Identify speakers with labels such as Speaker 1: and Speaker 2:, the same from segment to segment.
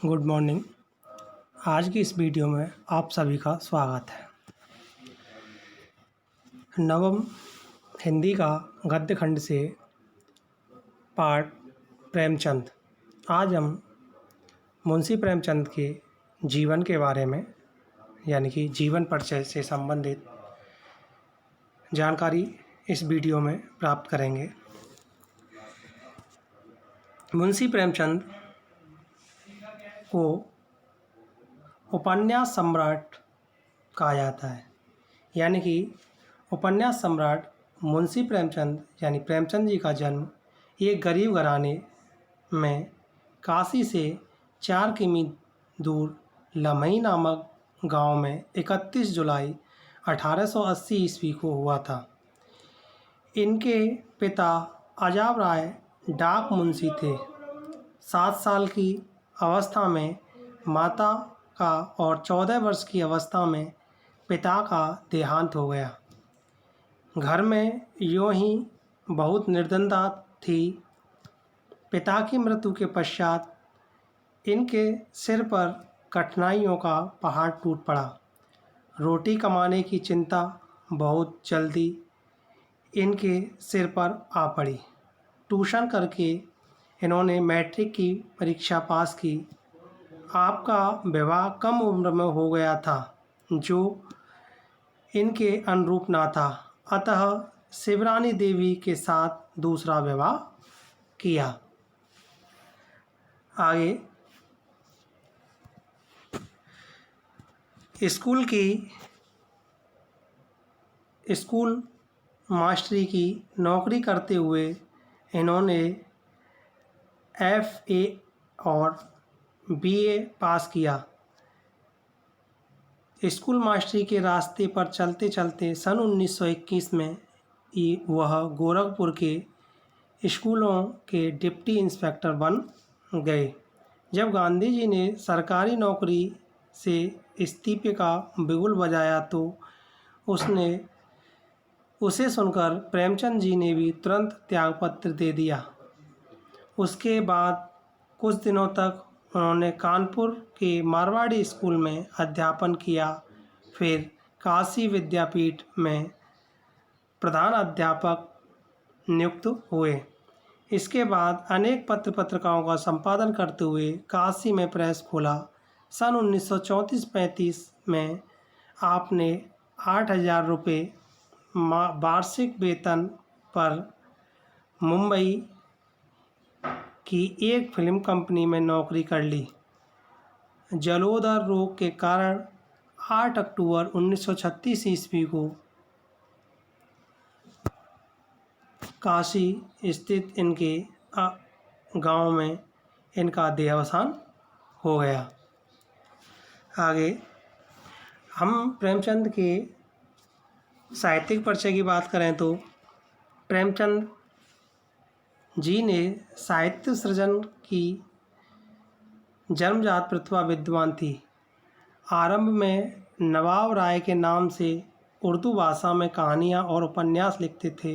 Speaker 1: Good morning. आज की इस वीडियो में आप सभी का स्वागत है। नवम हिंदी का गद्य खंड से पाठ प्रेमचंद। आज हम मुंशी प्रेमचंद के जीवन के बारे में यानी कि जीवन परिचय से संबंधित जानकारी इस वीडियो में प्राप्त करेंगे। मुंशी प्रेमचंद को उपन्यास सम्राट कहा जाता है, यानी कि उपन्यास सम्राट मुंशी प्रेमचंद यानी प्रेमचंद जी का जन्म एक गरीब घराने में काशी से 4 किमी दूर लमही नामक गांव में 31 जुलाई 1880 ईस्वी को हुआ था। इनके पिता अजाब राय डाक मुंशी थे। 7 साल की अवस्था में माता का और 14 वर्ष की अवस्था में पिता का देहांत हो गया। घर में यूं ही बहुत निर्धनता थी। पिता की मृत्यु के पश्चात इनके सिर पर कठिनाइयों का पहाड़ टूट पड़ा। रोटी कमाने की चिंता बहुत जल्दी इनके सिर पर आ पड़ी। ट्यूशन करके इन्होंने मैट्रिक की परीक्षा पास की। आपका विवाह कम उम्र में हो गया था, जो इनके अनुरूप ना था, अतः शिवरानी देवी के साथ दूसरा विवाह किया। आगे स्कूल मास्टरी की नौकरी करते हुए इन्होंने FA और BA पास किया। स्कूल मास्टरी के रास्ते पर चलते चलते सन 1921 में वह गोरखपुर के स्कूलों के डिप्टी इंस्पेक्टर बन गए। जब गांधी जी ने सरकारी नौकरी से इस्तीफे का बिगुल बजाया तो उसे सुनकर प्रेमचंद जी ने भी तुरंत त्यागपत्र दे दिया। उसके बाद कुछ दिनों तक उन्होंने कानपुर के मारवाड़ी स्कूल में अध्यापन किया। फिर काशी विद्यापीठ में प्रधान अध्यापक नियुक्त हुए। इसके बाद अनेक पत्र पत्रिकाओं का संपादन करते हुए काशी में प्रेस खोला। सन 1934-35 में आपने 8,000 रुपये वार्षिक वेतन पर मुंबई की एक फिल्म कंपनी में नौकरी कर ली। जलोदर रोग के कारण 8 अक्टूबर 1936 ईस्वी को काशी स्थित इनके गांव में इनका देहावसान हो गया। आगे हम प्रेमचंद के साहित्यिक परिचय की बात करें तो प्रेमचंद जी ने साहित्य सृजन की जन्मजात प्रतिभा विद्वान थी। आरंभ में नवाब राय के नाम से उर्दू भाषा में कहानियाँ और उपन्यास लिखते थे।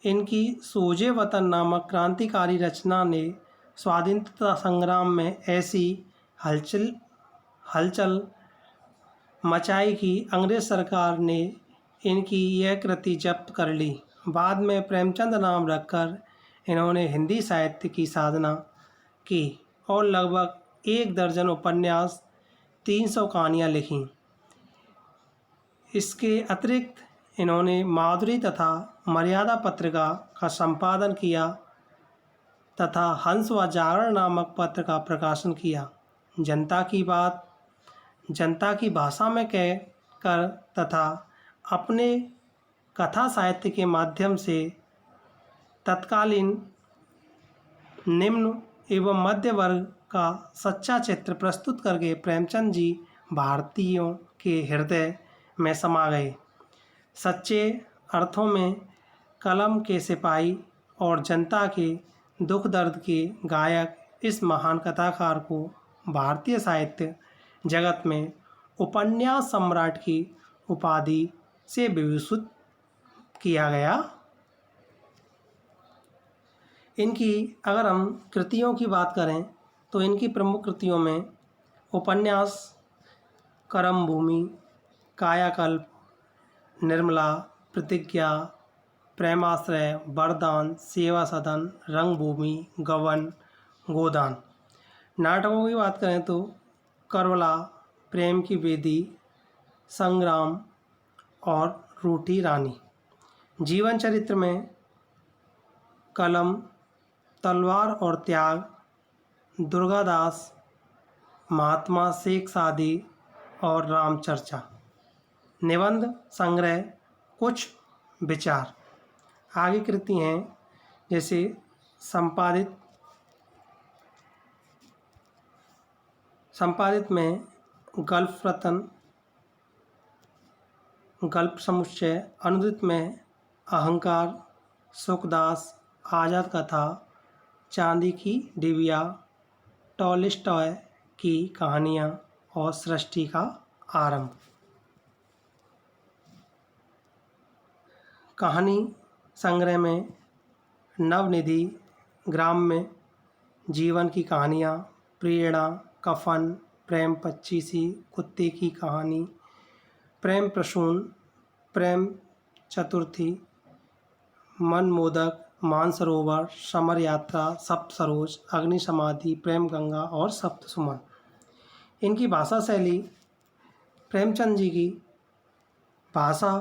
Speaker 1: इनकी सोजे वतन नामक क्रांतिकारी रचना ने स्वाधीनता संग्राम में ऐसी हलचल मचाई कि अंग्रेज सरकार ने इनकी यह कृति जब्त कर ली। बाद में प्रेमचंद नाम रखकर इन्होंने हिंदी साहित्य की साधना की और लगभग 1 दर्जन उपन्यास, 300 कहानियाँ लिखीं। इसके अतिरिक्त इन्होंने माधुरी तथा मर्यादा पत्रिका का संपादन किया तथा हंस व जागरण नामक पत्र का प्रकाशन किया। जनता की बात जनता की भाषा में कहकर तथा अपने कथा साहित्य के माध्यम से तत्कालीन निम्न एवं मध्य वर्ग का सच्चा चित्र प्रस्तुत करके प्रेमचंद जी भारतीयों के हृदय में समा गए। सच्चे अर्थों में कलम के सिपाही और जनता के दुख दर्द के गायक इस महान कथाकार को भारतीय साहित्य जगत में उपन्यास सम्राट की उपाधि से विभूषित किया गया। इनकी अगर हम कृतियों की बात करें तो इनकी प्रमुख कृतियों में उपन्यास कर्मभूमि, कायाकल्प, निर्मला, प्रतिज्ञा, प्रेमाश्रय, वरदान, सेवा सदन, रंगभूमि, गबन, गोदान। नाटकों की बात करें तो करबला, प्रेम की वेदी, संग्राम और रूठी रानी। जीवन चरित्र में कलम, तलवार और त्याग, दुर्गादास, महात्मा शेख सादी और रामचर्चा। निबंध संग्रह कुछ विचार। आगे कृति हैं जैसे संपादित में गल्फ रत्न, गल्प समुच्चय, अनुदित में अहंकार, सुखदास, आज़ाद कथा, चांदी की डिबिया, टॉलस्टॉय की कहानियाँ और सृष्टि का आरंभ। कहानी संग्रह में नवनिधि, ग्राम में जीवन की कहानियाँ, प्रेरणा, कफन, प्रेम पच्चीसी, कुत्ते की कहानी, प्रेम प्रसून, प्रेम चतुर्थी, मनमोदक, मानसरोवर, समर यात्रा, सप्त सरोज, अग्नि समाधि, प्रेम गंगा और सप्त सुमन। इनकी भाषा शैली, प्रेमचंद जी की भाषा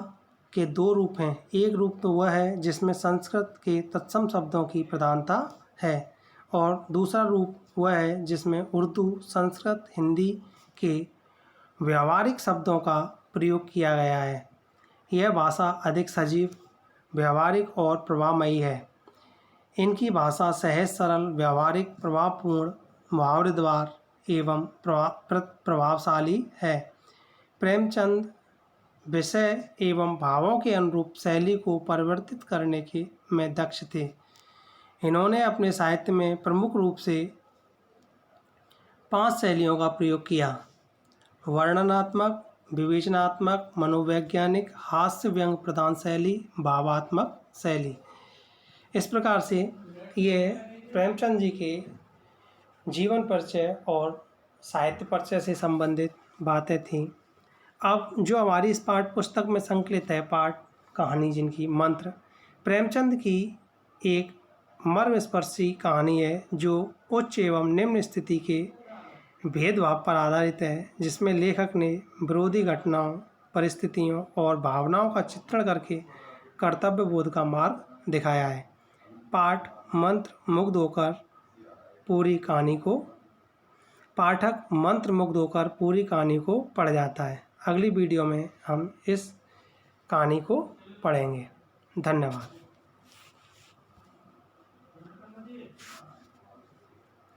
Speaker 1: के दो रूप हैं। एक रूप तो वह है जिसमें संस्कृत के तत्सम शब्दों की प्रधानता है और दूसरा रूप वह है जिसमें उर्दू, संस्कृत, हिंदी के व्यावहारिक शब्दों का प्रयोग किया गया है। यह भाषा अधिक सजीव, व्यावहारिक और प्रभावमयी है। इनकी भाषा सहज, सरल, व्यावहारिक, प्रभावपूर्ण, मुहावरेद्वार एवं प्रभावशाली है। प्रेमचंद विषय एवं भावों के अनुरूप शैली को परिवर्तित करने के में दक्ष थे। इन्होंने अपने साहित्य में प्रमुख रूप से 5 शैलियों का प्रयोग किया: वर्णनात्मक, विवेचनात्मक, मनोवैज्ञानिक, हास्य व्यंग प्रधान शैली, भावात्मक शैली। इस प्रकार से ये प्रेमचंद जी के जीवन परिचय और साहित्य परिचय से संबंधित बातें थीं। अब जो हमारी इस पाठ पुस्तक में संकलित है पाठ कहानी जिनकी मंत्र, प्रेमचंद की एक मर्मस्पर्शी कहानी है जो उच्च एवं निम्न स्थिति के भेदभाव पर आधारित है, जिसमें लेखक ने विरोधी घटनाओं, परिस्थितियों और भावनाओं का चित्रण करके कर्तव्य बोध का मार्ग दिखाया है। पाठ मंत्र मुग्ध होकर पूरी कहानी को पाठक मंत्रमुग्ध होकर पूरी कहानी को पढ़ जाता है। अगली वीडियो में हम इस कहानी को पढ़ेंगे। धन्यवाद।